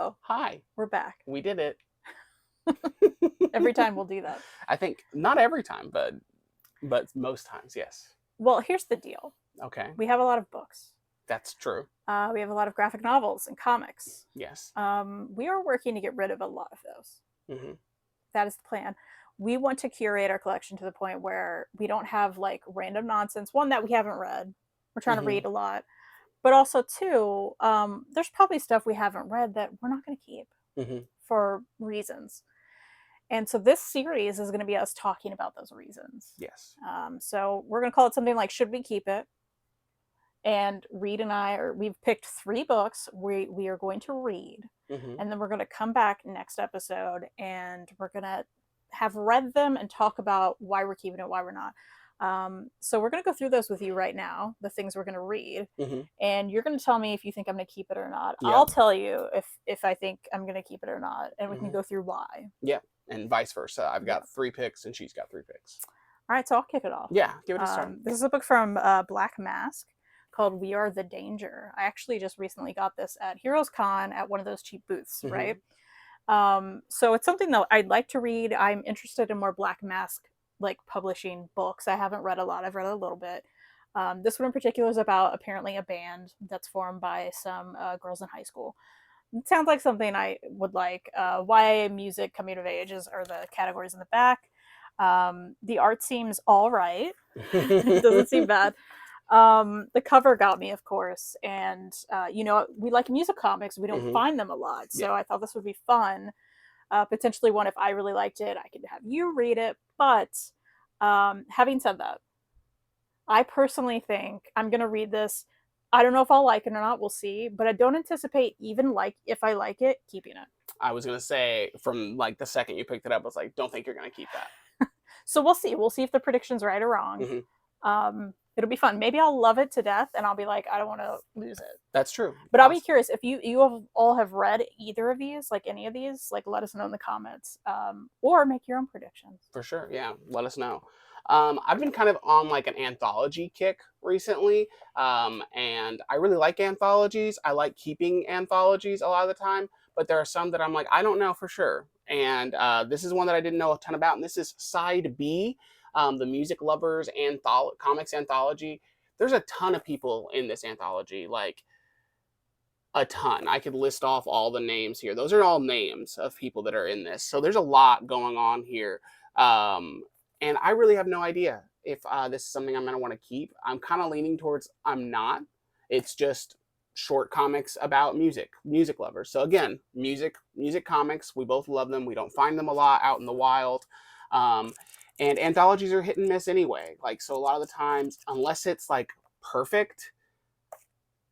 Oh, Hi, we're back. we did it. Every time we'll do that. I think not every time, but most times, yes. Well, here's the deal. Okay, We have a lot of books. that's true. We have a lot of graphic novels and comics. Yes. We are working to get rid of a lot of those. Hmm. That is the plan. We want to curate our collection to the point where we don't have like random nonsense. One, that we haven't read. We're trying to Hmm. read a lot. But also, two, there's probably stuff we haven't read that we're not going to keep Hmm. for reasons. And so this series is going to be us talking about those reasons. Yes. So we're going to call it something like "Should We Keep It?" And Reid and we've picked 3 books we are going to read, Hmm. and then we're going to come back next episode and we're going to have read them and talk about why we're keeping it, why we're not. So we're going to go through those with you right now, the things we're going to read, Hmm. and you're going to tell me if you think I'm going to keep it or not. Yeah. I'll tell you if I think I'm going to keep it or not, and we can Hmm. go through why. Yeah, and vice versa. I've Yeah. got 3 picks, and she's got 3 picks. All right, so I'll kick it off. Yeah, give it a start. This is a book from Black Mask called "We Are the Danger." I actually just recently got this at Heroes Con at one of those cheap booths, Hmm. right? So it's something that I'd like to read. I'm interested in more Black Mask like publishing books. I haven't read a lot. I've read a little bit. This one in particular is about apparently a band that's formed by some girls in high school. It sounds like something I would like. YA, music, coming of ages are the categories in the back. The art seems all right. It doesn't seem bad. The cover got me, of course, and we like music comics. We don't Hmm. find them a lot, Yeah. so I thought this would be fun. Potentially one, if I really liked it, I could have you read it. But having said that, I personally think I'm gonna read this. I don't know if I'll like it or not. We'll see. But I don't anticipate, even like if I like it, keeping it. I was gonna say from like the second you picked it up, I was like, don't think you're gonna keep that. So we'll see. We'll see if the prediction's right or wrong. Hmm. It'll be fun. Maybe I'll love it to death, and I'll be like, I don't want to lose it. That's true. But I'll be curious if you have all have read either of these, like any of these, like let us know in the comments, or make your own predictions. For sure. Yeah. Let us know. I've been kind of on like an anthology kick recently. And I really like anthologies. I like keeping anthologies a lot of the time, but there are some that I'm like, I don't know for sure. And this is one that I didn't know a ton about. And this is Side B, the Music Lovers Comics Anthology. There's a ton of people in this anthology. Like, a ton. I could list off all the names here. Those are all names of people that are in this. So there's a lot going on here. Um, and I really have no idea if this is something I'm going to want to keep. I'm kind of leaning towards I'm not. It's just short comics about music lovers. So again, music comics. We both love them. We don't find them a lot out in the wild. Um, and anthologies are hit and miss anyway. Like, so a lot of the times, unless it's like perfect,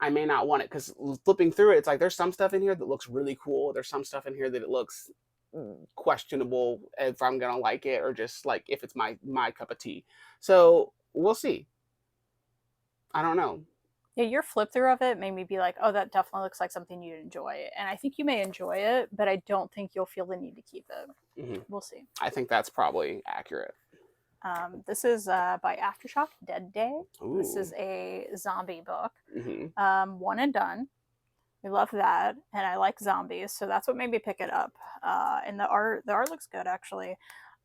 I may not want it, because flipping through it, it's like there's some stuff in here that looks really cool. There's some stuff in here that it looks questionable if I'm gonna like it, or just like if it's my cup of tea. So we'll see. I don't know. Yeah, your flip through of it made me be like, oh, that definitely looks like something you'd enjoy, and I think you may enjoy it, but I don't think you'll feel the need to keep it. Hmm. We'll see. I think that's probably accurate. This is by Aftershock Dead Day. This Ooh. is a zombie book. Hmm. One and done. We love that, and I like zombies, so that's what made me pick it up. And the art looks good actually.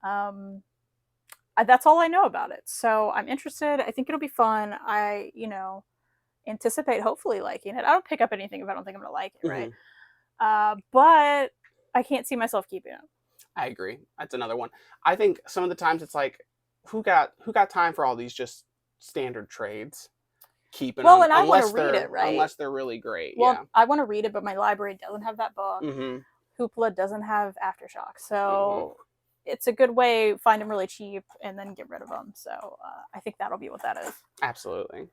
That's all I know about it, so I'm interested. I think it'll be fun. I anticipate hopefully liking it. I don't pick up anything if I don't think I'm gonna like it, right? Hmm. But I can't see myself keeping it. I agree. That's another one. I think some of the times it's like, who got time for all these just standard trades? Keeping Well, them and I want to read it, right? unless they're really great. Well, Yeah. I want to read it, but my library doesn't have that book. Hmm. Hoopla doesn't have Aftershock, Hmm. so it's a good way find them really cheap and then get rid of them. So I think that'll be what that is. Absolutely.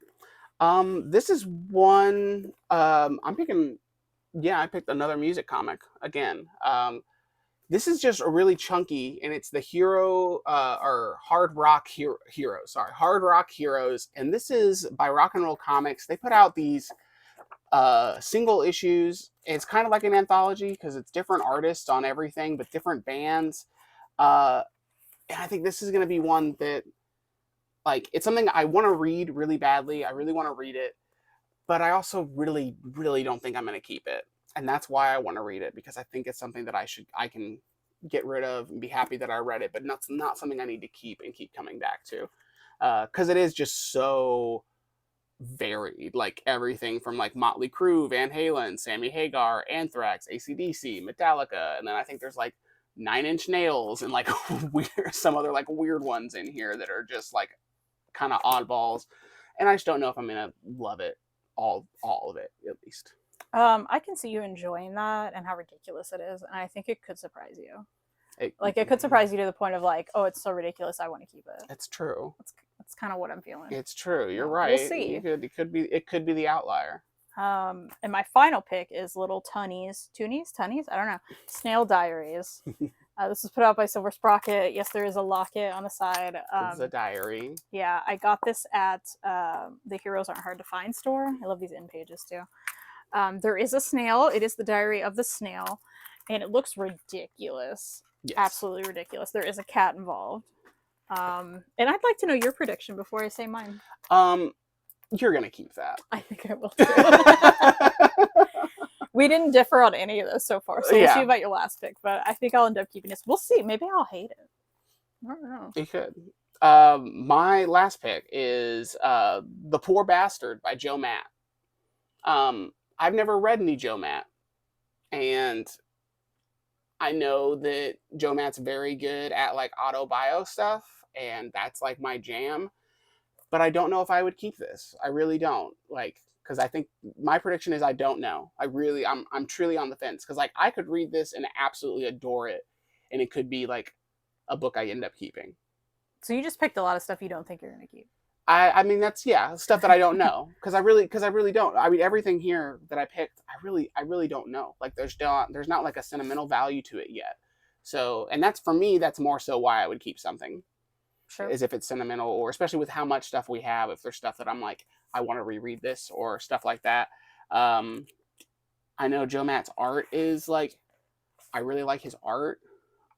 This is one. I'm picking. Yeah, I picked another music comic again. This is just a really chunky, and it's the hero or Hard Rock Heroes. Sorry, Hard Rock Heroes, and this is by Rock and Roll Comics. They put out these single issues. It's kind of like an anthology because it's different artists on everything, but different bands. And I think this is going to be one that, like, it's something I want to read really badly. I really want to read it, but I also really, really don't think I'm going to keep it. and that's why I want to read it, because I think it's something that I can get rid of and be happy that I read it, but not something I need to keep and keep coming back to, because it is just so varied. Like everything from like Motley Crue, Van Halen, Sammy Hagar, Anthrax, AC/DC, Metallica, and then I think there's like Nine Inch Nails and like weird some other like weird ones in here that are just like kind of oddballs, and I just don't know if I'm gonna love it all of it at least. I can see you enjoying that and how ridiculous it is, and I think it could surprise you. It, Like it could surprise you to the point of like, oh, it's so ridiculous, I want to keep it. it's true. That's kind of what I'm feeling. It's true. You're So we'll right. see. It could be the outlier. And my final pick is Little Tunnies, I don't know, Snail Diaries. This was put out by Silver Sprocket. Yes, there is a locket on the side. It's a diary. Yeah, I got this at the Heroes Aren't Hard to Find store. I love these in pages too. There is a snail. It is the diary of the snail, and it looks ridiculous. Yes. Absolutely ridiculous. There is a cat involved. And I'd like to know your prediction before I say mine. You're gonna keep that. I think I will too. We didn't differ on any of this so far, so we'll see about your last pick. But I think I'll end up keeping this. We'll see. Maybe I'll hate it. I don't know. You could. My last pick is The Poor Bastard by Joe Matt. I've never read any Joe Matt, and I know that Joe Matt's very good at like auto-bio stuff, and that's like my jam. But I don't know if I would keep this. I really don't. Like, because I think my prediction is I don't know. I'm truly on the fence, because like I could read this and absolutely adore it, and it could be like a book I end up keeping. So you just picked a lot of stuff you don't think you're gonna keep. I mean that's stuff that I don't know, because I really don't. I mean everything here that I picked, I really don't know. Like there's not like a sentimental value to it yet. So, and that's for me, that's more so why I would keep something. Sure. Is if it's sentimental, or especially with how much stuff we have, if there's stuff that I'm like, I want to reread this or stuff like that. I know Joe Matt's art is like, I really like his art.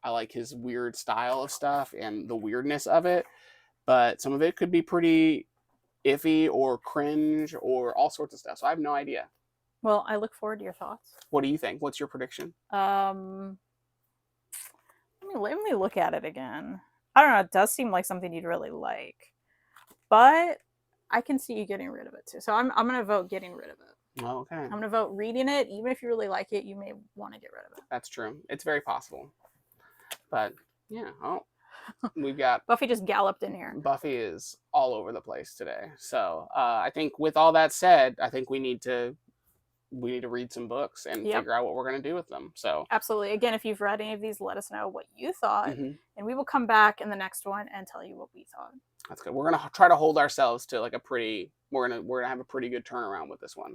I like his weird style of stuff and the weirdness of it, but some of it could be pretty iffy or cringe or all sorts of stuff. So I have no idea. Well, I look forward to your thoughts. What do you think? What's your prediction? Let me look at it again. I don't know. It does seem like something you'd really like, but I can see you getting rid of it too. So I'm gonna vote getting rid of it. Oh, okay. I'm gonna vote reading it. Even if you really like it, you may want to get rid of it. That's true. It's very possible. But yeah, we've got Buffy just galloped in here. Buffy is all over the place today. So I think with all that said, I think we need to read some books and figure out what we're going to do with them. So absolutely. Again, if you've read any of these, let us know what you thought, and we will come back in the next one and tell you what we thought. That's good. We're gonna try to hold ourselves to like we're gonna have a pretty good turnaround with this one.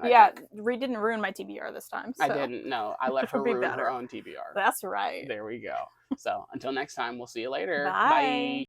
Reid didn't ruin my TBR this time. So. I didn't. No, I let her ruin her own TBR. That's right. There we go. So until next time, we'll see you later. Bye. Bye.